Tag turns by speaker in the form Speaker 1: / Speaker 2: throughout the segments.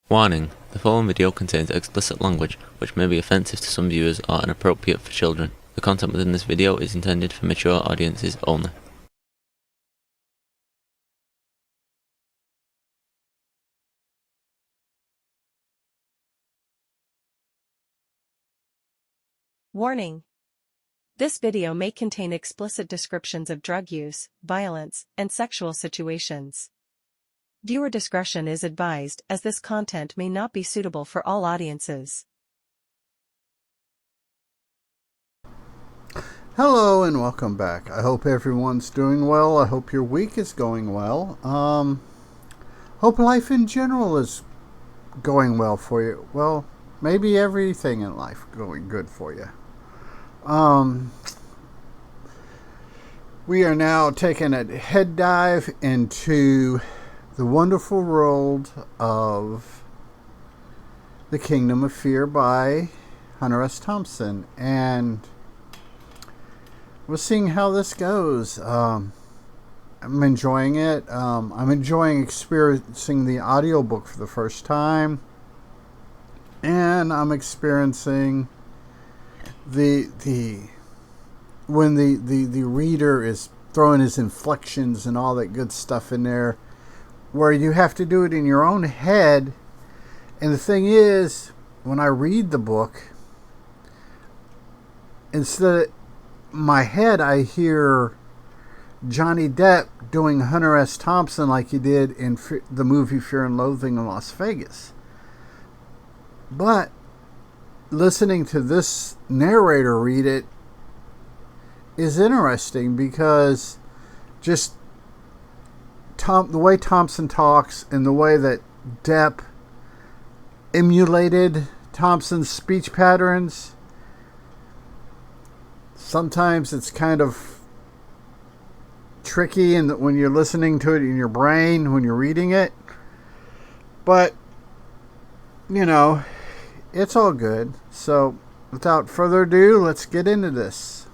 Speaker 1: Warning: the following video contains explicit language which may be offensive to some viewers or inappropriate for children. The content within this video is intended for mature audiences only.
Speaker 2: Warning: this video may contain explicit descriptions of drug use, violence, and sexual situations. Viewer discretion is advised as this content may not be suitable for all audiences.
Speaker 3: Hello and welcome back. I hope everyone's doing well. I hope your week is going well. Hope life in general is going well for you. Well, maybe everything in life going good for you. We are now taking a head dive into the wonderful world of The Kingdom of Fear by Hunter S. Thompson, and we're seeing how this goes. I'm enjoying it. I'm enjoying experiencing the audiobook for the first time, and I'm experiencing when the reader is throwing his inflections and all that good stuff in there, where you have to do it in your own head. And the thing is, when I read the book, instead of my head, I hear Johnny Depp doing Hunter S. Thompson like he did in the movie Fear and Loathing in Las Vegas. But listening to this narrator read it is interesting, because just the way Thompson talks and the way that Depp emulated Thompson's speech patterns, sometimes it's kind of tricky and when you're listening to it in your brain when you're reading it. But you know, it's all good. So without further ado, let's get into this.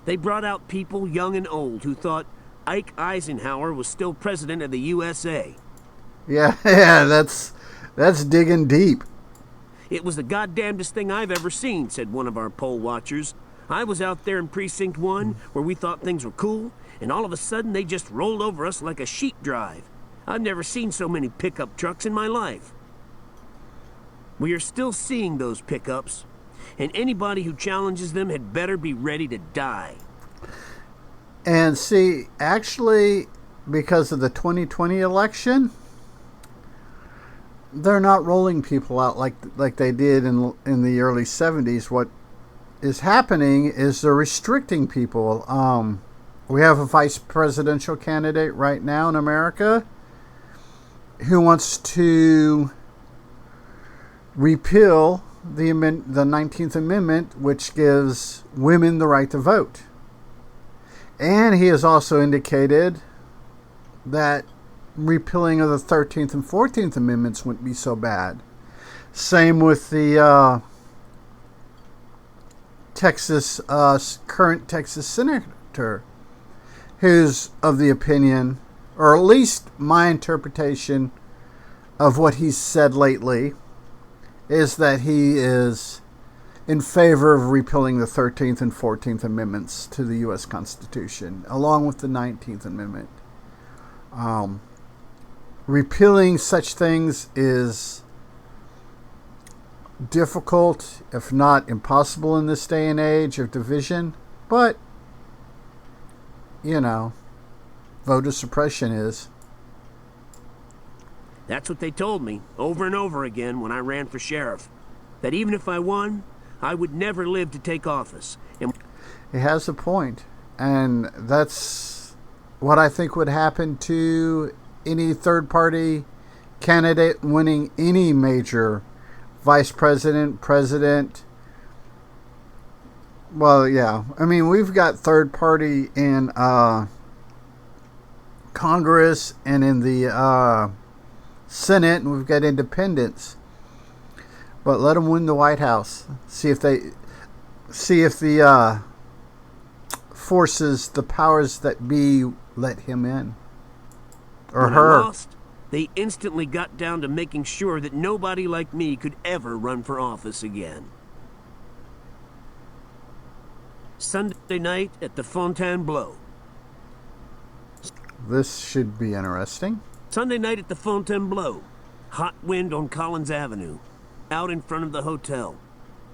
Speaker 4: They brought out people young and old who thought Ike Eisenhower was still president of the USA.
Speaker 3: Yeah, that's digging deep.
Speaker 4: It was the goddamnedest thing I've ever seen, said one of our poll watchers. I was out there in Precinct 1, where we thought things were cool, and all of a sudden they just rolled over us like a sheep drive. I've never seen so many pickup trucks in my life. We are still seeing those pickups, and anybody who challenges them had better be ready to die.
Speaker 3: And see, actually, because of the 2020 election, they're not rolling people out like they did in the early 70s. What is happening is they're restricting people. We have a vice presidential candidate right now in America who wants to repeal the 19th Amendment, which gives women the right to vote. And he has also indicated that repealing of the 13th and 14th Amendments wouldn't be so bad. Same with the current Texas senator, who's of the opinion, or at least my interpretation of what he's said lately, is that he is in favor of repealing the 13th and 14th Amendments to the U.S. Constitution, along with the 19th Amendment. Repealing such things is difficult, if not impossible, in this day and age of division. But, you know, voter suppression is.
Speaker 4: That's what they told me, over and over again, when I ran for sheriff. That even if I won, I would never live to take office. And
Speaker 3: he has a point. And that's what I think would happen to any third-party candidate winning any major vice president, president. Well, yeah. I mean, we've got third-party in Congress and in the Senate, and we've got independents. But let them win the White House. See if the forces, the powers that be, let him in, or
Speaker 4: when
Speaker 3: her.
Speaker 4: I lost, They instantly got down to making sure that nobody like me could ever run for office again. Sunday night at the Fontainebleau.
Speaker 3: This should be interesting.
Speaker 4: Sunday night at the Fontainebleau. Hot wind on Collins Avenue. Out in front of the hotel.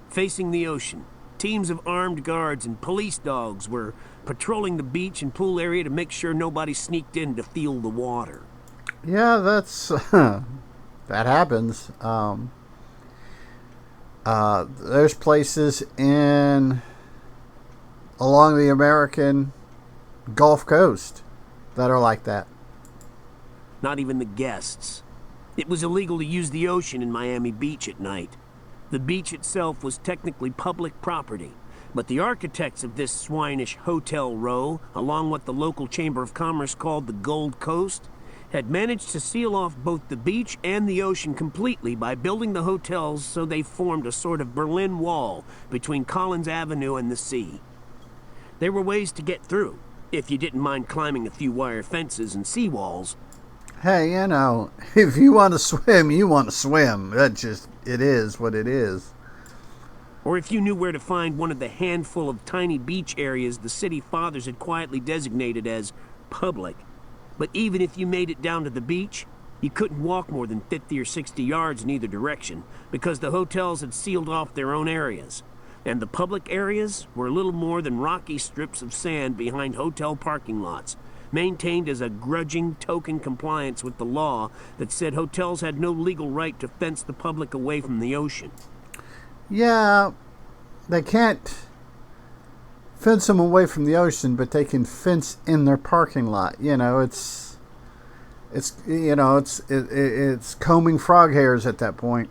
Speaker 4: Facing the ocean. Teams of armed guards and police dogs were patrolling the beach and pool area to make sure nobody sneaked in to feel the water.
Speaker 3: Yeah, that's that happens. There's places along the American Gulf Coast that are like that.
Speaker 4: Not even the guests. It was illegal to use the ocean in Miami Beach at night. The beach itself was technically public property, but the architects of this swinish hotel row, along what the local Chamber of Commerce called the Gold Coast, had managed to seal off both the beach and the ocean completely by building the hotels so they formed a sort of Berlin Wall between Collins Avenue and the sea. There were ways to get through, if you didn't mind climbing a few wire fences and seawalls.
Speaker 3: Hey, if you want to swim, you want to swim. It is what it is.
Speaker 4: Or if you knew where to find one of the handful of tiny beach areas the city fathers had quietly designated as public. But even if you made it down to the beach, you couldn't walk more than 50 or 60 yards in either direction because the hotels had sealed off their own areas. And the public areas were little more than rocky strips of sand behind hotel parking lots, maintained as a grudging token compliance with the law that said hotels had no legal right to fence the public away from the ocean.
Speaker 3: Yeah, they can't fence them away from the ocean, but they can fence in their parking lot. It's combing frog hairs at that point.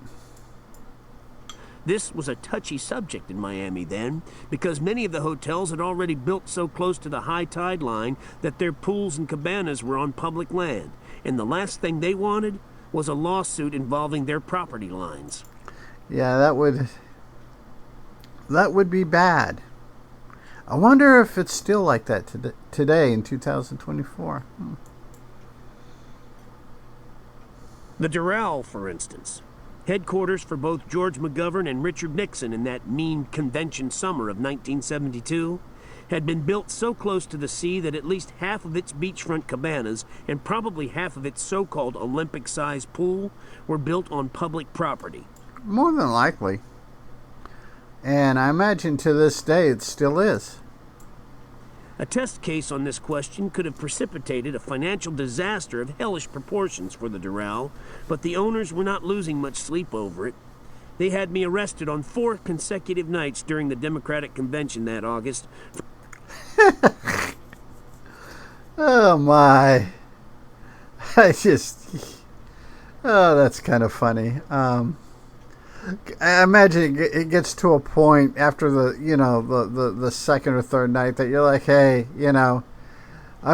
Speaker 4: This was a touchy subject in Miami then, because many of the hotels had already built so close to the high tide line that their pools and cabanas were on public land, and the last thing they wanted was a lawsuit involving their property lines.
Speaker 3: Yeah, that would be bad. I wonder if it's still like that today in 2024.
Speaker 4: The Doral, for instance. Headquarters for both George McGovern and Richard Nixon in that mean convention summer of 1972, had been built so close to the sea that at least half of its beachfront cabanas and probably half of its so-called Olympic-sized pool were built on public property.
Speaker 3: More than likely. And I imagine to this day it still is.
Speaker 4: A test case on this question could have precipitated a financial disaster of hellish proportions for the Doral, but the owners were not losing much sleep over it. They had me arrested on 4 consecutive nights during the Democratic convention that August.
Speaker 3: Oh my. That's kind of funny. I imagine it gets to a point after the second or third night that you're like, hey, I'm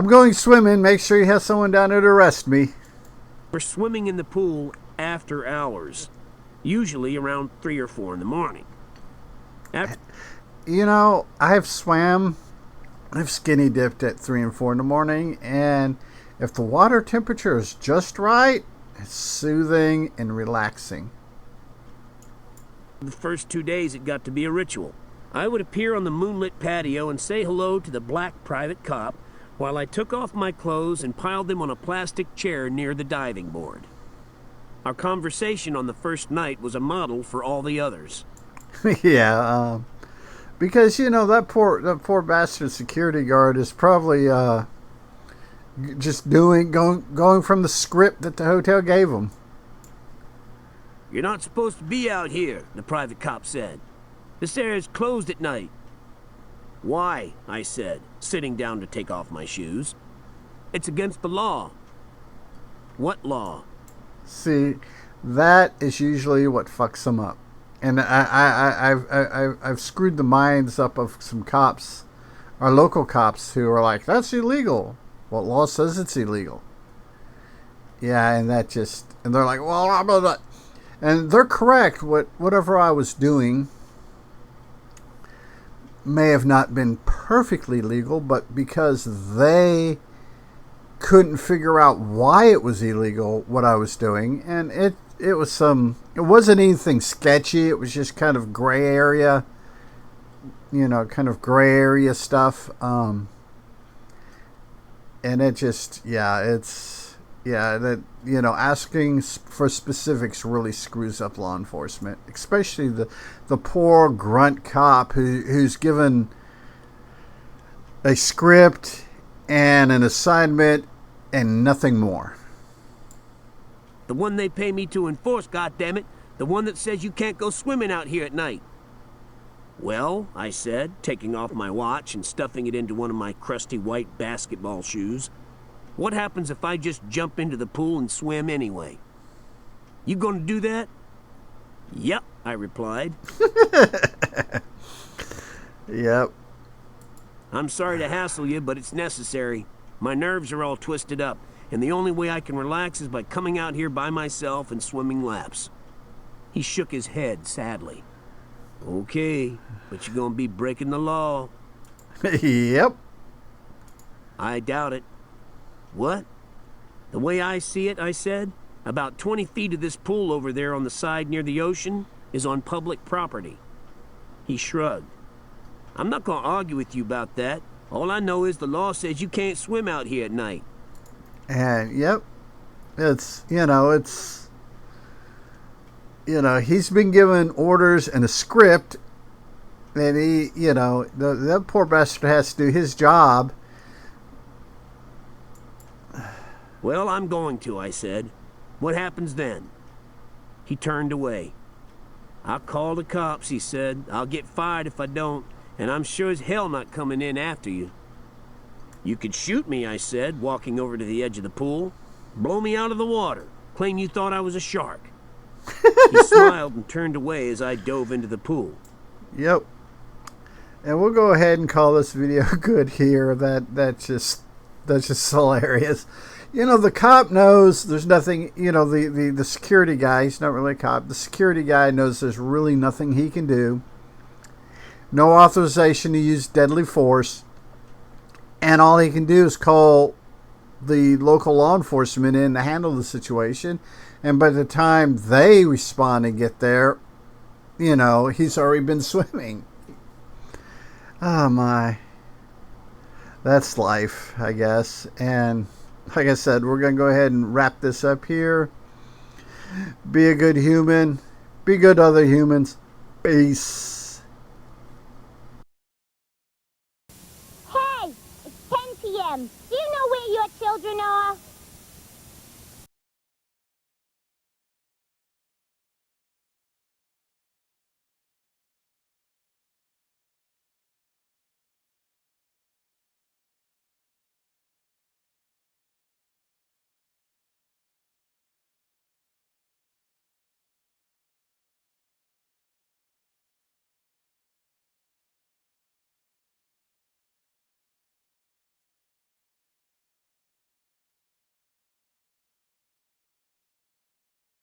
Speaker 3: going swimming. Make sure you have someone down there to arrest me.
Speaker 4: We're swimming in the pool after hours, usually around 3 or 4 in the morning.
Speaker 3: I've skinny dipped at 3 and 4 in the morning, and if the water temperature is just right, it's soothing and relaxing.
Speaker 4: The first 2 days it got to be a ritual. I would appear on the moonlit patio and say hello to the black private cop while I took off my clothes and piled them on a plastic chair near the diving board. Our conversation on the first night was a model for all the others.
Speaker 3: Yeah, because that poor bastard security guard is probably just going from the script that the hotel gave him.
Speaker 4: You're not supposed to be out here, the private cop said. This area is closed at night. Why? I said, sitting down to take off my shoes. It's against the law. What law?
Speaker 3: See, that is usually what fucks them up. And I've screwed the minds up of some cops, our local cops, who are like, that's illegal. Well, law says it's illegal. Yeah, and they're like, well, blah, blah, blah. And they're correct. Whatever I was doing may have not been perfectly legal, but because they couldn't figure out why it was illegal what I was doing, and it wasn't anything sketchy. It was just kind of gray area, kind of gray area stuff. And it just, asking for specifics really screws up law enforcement, especially the poor grunt cop who's given a script and an assignment and nothing more.
Speaker 4: The one they pay me to enforce, goddammit. The one that says you can't go swimming out here at night. Well, I said, taking off my watch and stuffing it into one of my crusty white basketball shoes. What happens if I just jump into the pool and swim anyway? You gonna do that? Yep, I replied.
Speaker 3: Yep.
Speaker 4: I'm sorry to hassle you, but it's necessary. My nerves are all twisted up, and the only way I can relax is by coming out here by myself and swimming laps. He shook his head sadly. Okay, but you're gonna be breaking the law.
Speaker 3: Yep.
Speaker 4: I doubt it. What? The way I see it, I said, about 20 feet of this pool over there on the side near the ocean is on public property. He shrugged. I'm not gonna argue with you about that. All I know is the law says you can't swim out here at night.
Speaker 3: And, yep. He's been given orders and a script, and that poor bastard has to do his job.
Speaker 4: Well, I'm going to, I said. What happens then? He turned away. I'll call the cops, he said. I'll get fired if I don't, and I'm sure as hell not coming in after you. You could shoot me, I said, walking over to the edge of the pool. Blow me out of the water. Claim you thought I was a shark. He smiled and turned away as I dove into the pool.
Speaker 3: Yep. And we'll go ahead and call this video good here. That's just hilarious. The cop knows there's nothing, the security guy, he's not really a cop. The security guy knows there's really nothing he can do. No authorization to use deadly force. And all he can do is call the local law enforcement in to handle the situation. And by the time they respond and get there, he's already been swimming. Oh my. That's life, I guess. And like I said, we're going to go ahead and wrap this up here. Be a good human. Be good to other humans. Peace.